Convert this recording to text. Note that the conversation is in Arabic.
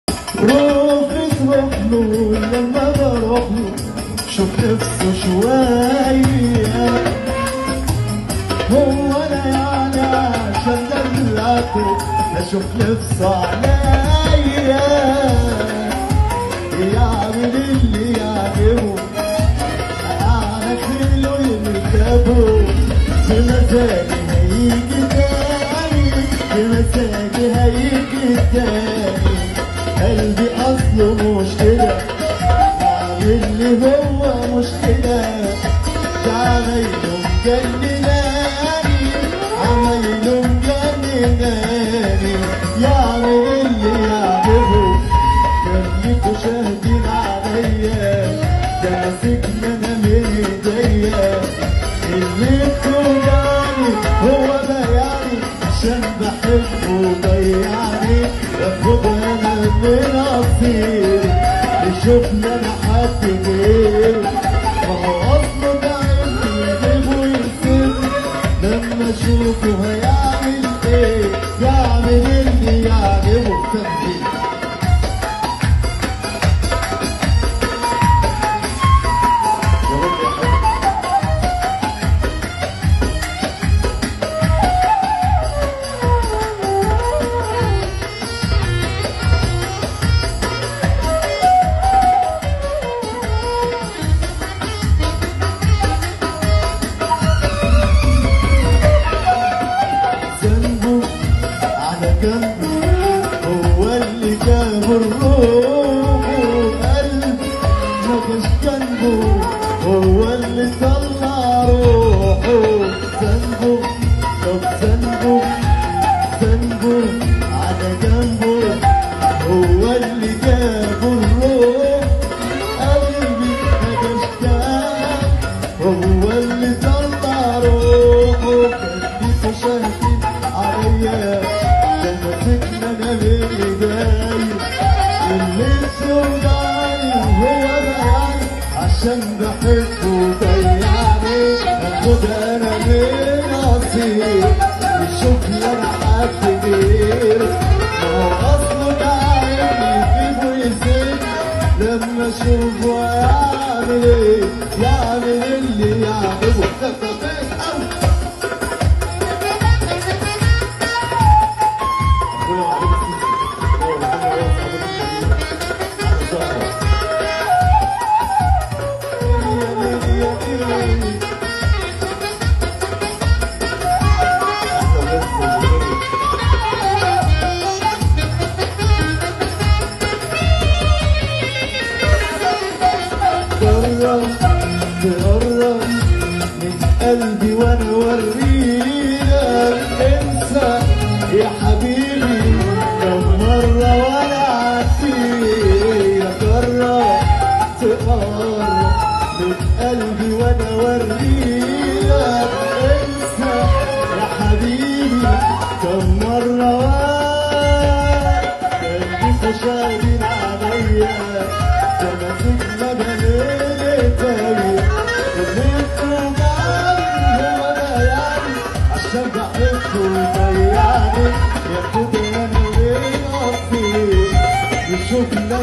روحي تروح له لما بروح له شوف نفسه شوية. هو انا يعني عشان دلعته اشوف نفسه عليا. يعمل اللي يعجبه اعرف له يركبه. بمزاجي هيجي تاني بمزاجي هيجي تاني. قلبي اصله مش كده عامل لي هو مشكلة. ده عمايله مجنناني عمايله مجنناني. يعمل اللي يعجبه خليكوا شاهدين عليا. ده ماسكني انا من ايديا اللي بتوجعني هو بيعني عشان بحبه ضيعني. باخد انا من قصير يشوفني انا حد غير. ما هو اصله ده عندي يجيبه ويسيبني لما اشوفه هيعمل ايه. يعمل اللي يعجبه تنفيذ. هو اللي جاب الروح وقلب مفيش جنبه. هو اللي طلع روحه ذنبه. طب ذنبه على جنبه. هو اللي جاب الروح قلبي مفيش جنبه. هو اللي طلع روحه خليكوا شاهدين عليا. ده ماسكني انا من ايديا اللي بتوجعني هو بيعني عشان بحبه ضيعني. باخد انا من قصير يشوفني انا حد غير. ما هو اصله ده عيني يجيبه ويسيبني لما اشوفه هيعمل ايه. يعمل اللي يعجبه. تقرب من قلبي وانا اوريلك. انسى يا حبيبي كم مرة وانا عديلك. قرب تقرب من قلبي وانا اوريلك. انسى يا حبيبي كم مرة وانا خليكوا شاهدين عليا. ده ماسكنا بنين ايديا اللي بتوجعني هو بيعني عشان بحبه ضيعني. ياخد انا من قصير يشوفني